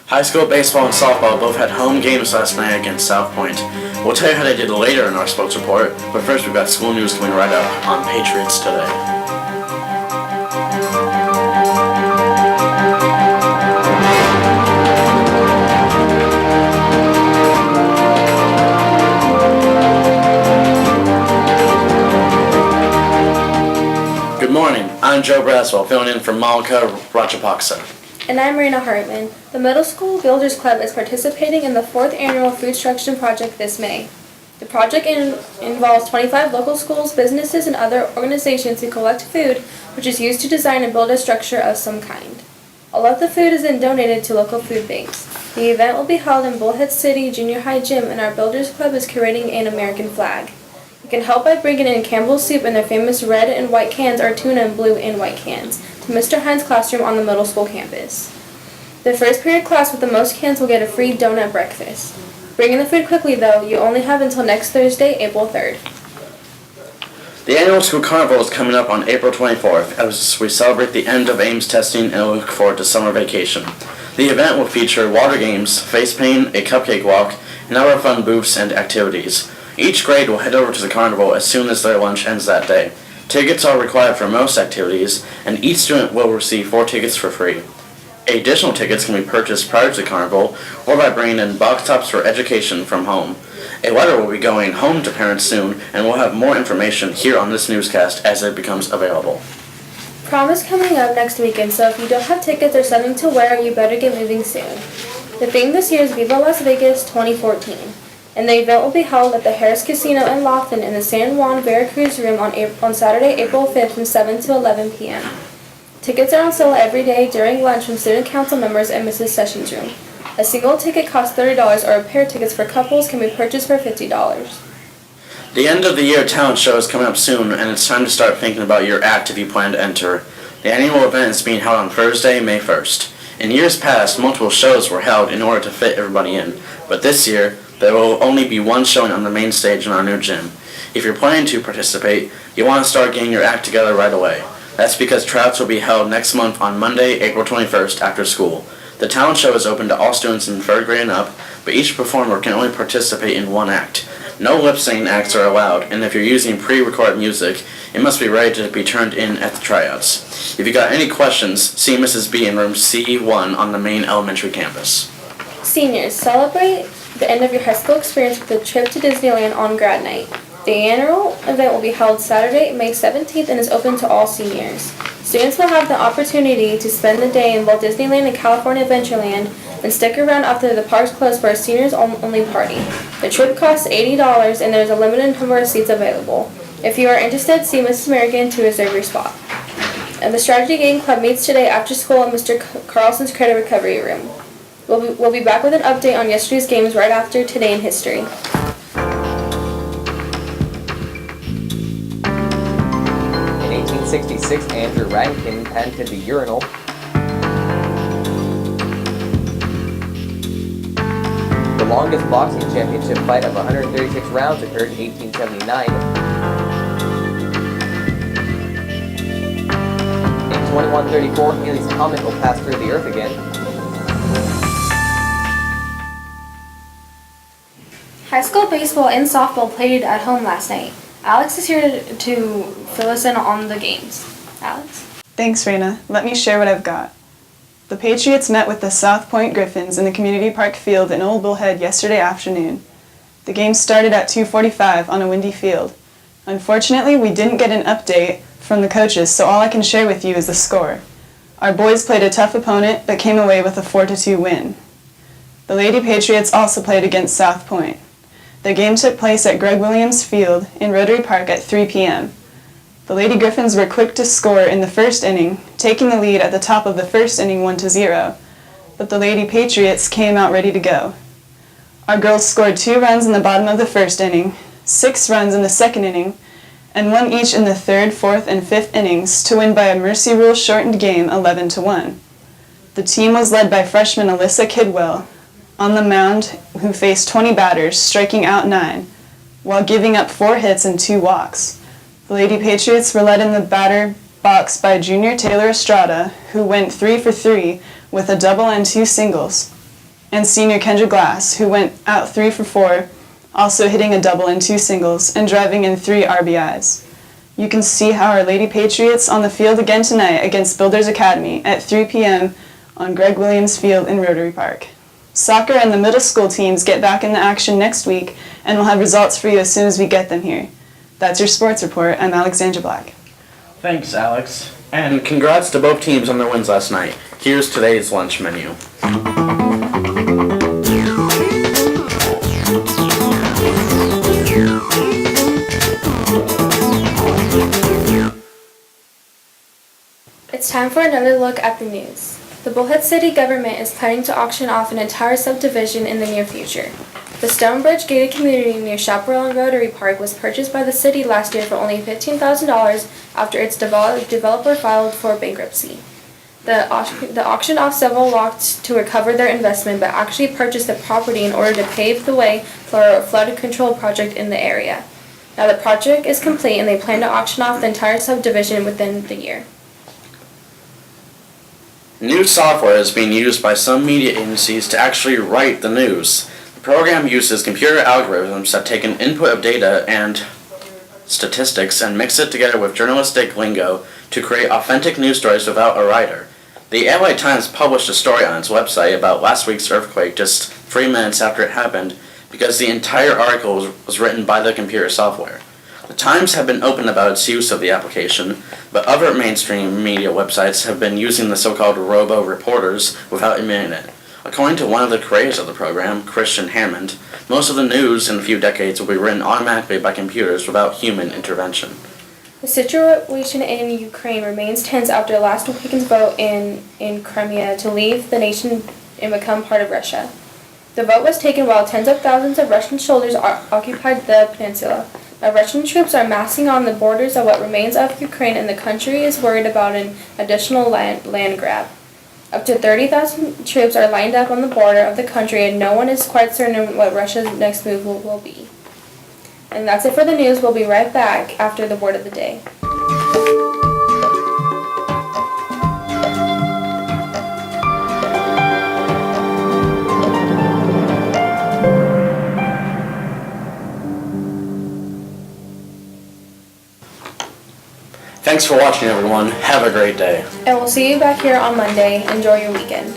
High school baseball and softball both had home games last night against South Point. We'll tell you how they did later in our sports report, but first we've got school news coming right up on Patriots Today. Good morning, I'm Joe Braswell, filling in for Malika Rajapaksa. And I'm Marina Hartman. The Middle School Builders Club is participating in the 4th Annual Food Structure Project this May. The project involves 25 local schools, businesses, and other organizations who collect food, which is used to design and build a structure of some kind. All of the food is then donated to local food banks. The event will be held in Bullhead City Junior High Gym, and our Builders Club is curating an American flag. You can help by bringing in Campbell's soup in their famous red and white cans or tuna in blue and white cans to Mr. Hines' classroom on the middle school campus. The first period class with the most cans will get a free donut breakfast. Bring in the food quickly though, you only have until next Thursday, April 3rd. The annual school carnival is coming up on April 24th as we celebrate the end of Ames testing and look forward to summer vacation. The event will feature water games, face paint, a cupcake walk, and other fun booths and activities. Each grade will head over to the carnival as soon as their lunch ends that day. Tickets are required for most activities, and each student will receive 4 tickets for free. Additional tickets can be purchased prior to the carnival or by bringing in box tops for education from home. A letter will be going home to parents soon, and we'll have more information here on this newscast as it becomes available. Prom is coming up next weekend, so if you don't have tickets or something to wear, you better get moving soon. The theme this year is Viva Las Vegas 2014. And the event will be held at the Harris Casino in Lofton in the San Juan Veracruz Room on Saturday, April 5th from 7 to 11 p.m. Tickets are on sale every day during lunch from student council members in Mrs. Sessions' room. A single ticket costs $30 or a pair of tickets for couples can be purchased for $50. The end of the year talent show is coming up soon, and it's time to start thinking about your act if you plan to enter. The annual event is being held on Thursday, May 1st. In years past, multiple shows were held in order to fit everybody in, but this year, there will only be one showing on the main stage in our new gym. If you're planning to participate, you want to start getting your act together right away. That's because tryouts will be held next month on Monday, April 21st after school. The talent show is open to all students in 3rd grade and up, but each performer can only participate in one act. No lip-syncing acts are allowed, and if you're using pre-recorded music, it must be ready to be turned in at the tryouts. If you got any questions, see Mrs. B in room C1 on the main elementary campus. Seniors, celebrate the end of your high school experience with a trip to Disneyland on grad night. The annual event will be held Saturday, May 17th and is open to all seniors. Students will have the opportunity to spend the day in both Disneyland and California Adventureland and stick around after the parks close for a seniors-only party. The trip costs $80 and there is a limited number of seats available. If you are interested, see Mrs. American to reserve your spot. And the Strategy Game Club meets today after school in Mr. Carlson's Credit Recovery Room. We'll be back with an update on yesterday's games right after Today in History. In 1866, Andrew Rankin patented the urinal. The longest boxing championship fight of 136 rounds occurred in 1879. In 2134, Halley's Comet will pass through the Earth again. High school baseball and softball played at home last night. Alex is here to fill us in on the games. Alex? Thanks, Raina. Let me share what I've got. The Patriots met with the South Point Griffins in the Community Park Field in Old Bullhead yesterday afternoon. The game started at 2:45 on a windy field. Unfortunately, we didn't get an update from the coaches, so all I can share with you is the score. Our boys played a tough opponent, but came away with a 4-2 win. The Lady Patriots also played against South Point. The game took place at Greg Williams Field in Rotary Park at 3 p.m. The Lady Griffins were quick to score in the first inning, taking the lead at the top of the first inning 1-0, but the Lady Patriots came out ready to go. Our girls scored 2 runs in the bottom of the first inning, 6 runs in the second inning, and 1 each in the third, fourth, and fifth innings to win by a mercy rule shortened game 11-1. The team was led by freshman Alyssa Kidwell on the mound, who faced 20 batters, striking out 9, while giving up 4 hits and 2 walks. The Lady Patriots were led in the batter box by junior Taylor Estrada, who went 3 for 3 with a double and 2 singles. and senior Kendra Glass, who went out 3 for 4, also hitting a double and 2 singles and driving in 3 RBIs. You can see how our Lady Patriots on the field again tonight against Builders Academy at 3 p.m. on Greg Williams Field in Rotary Park. Soccer and the middle school teams get back into action next week, and we'll have results for you as soon as we get them here. That's your sports report. I'm Alexandra Black. Thanks, Alex. And congrats to both teams on their wins last night. Here's today's lunch menu. It's time for another look at the news. The Bullhead city government is planning to auction off an entire subdivision in the near future. The Stonebridge gated community near Chaparral and Rotary Park was purchased by the city last year for only $15,000 after its developer filed for bankruptcy. The auction off several lots to recover their investment, but actually purchased the property in order to pave the way for a flood control project in the area. Now the project is complete and they plan to auction off the entire subdivision within the year. News software is being used by some media agencies to actually write the news. The program uses computer algorithms that take an input of data and statistics and mix it together with journalistic lingo to create authentic news stories without a writer. The LA Times published a story on its website about last week's earthquake just 3 minutes after it happened because the entire article was written by the computer software. The Times have been open about its use of the application, but other mainstream media websites have been using the so-called robo-reporters without admitting it. According to one of the creators of the program, Christian Hammond, most of the news in a few decades will be written automatically by computers without human intervention. The situation in Ukraine remains tense after last weekend's vote in Crimea to leave the nation and become part of Russia. The vote was taken while tens of thousands of Russian soldiers occupied the peninsula. Now, Russian troops are massing on the borders of what remains of Ukraine, and the country is worried about an additional land grab. Up to 30,000 troops are lined up on the border of the country, and no one is quite certain what Russia's next move will be. And that's it for the news. We'll be right back after the word of the day. Thanks for watching, everyone. Have a great day. And we'll see you back here on Monday. Enjoy your weekend.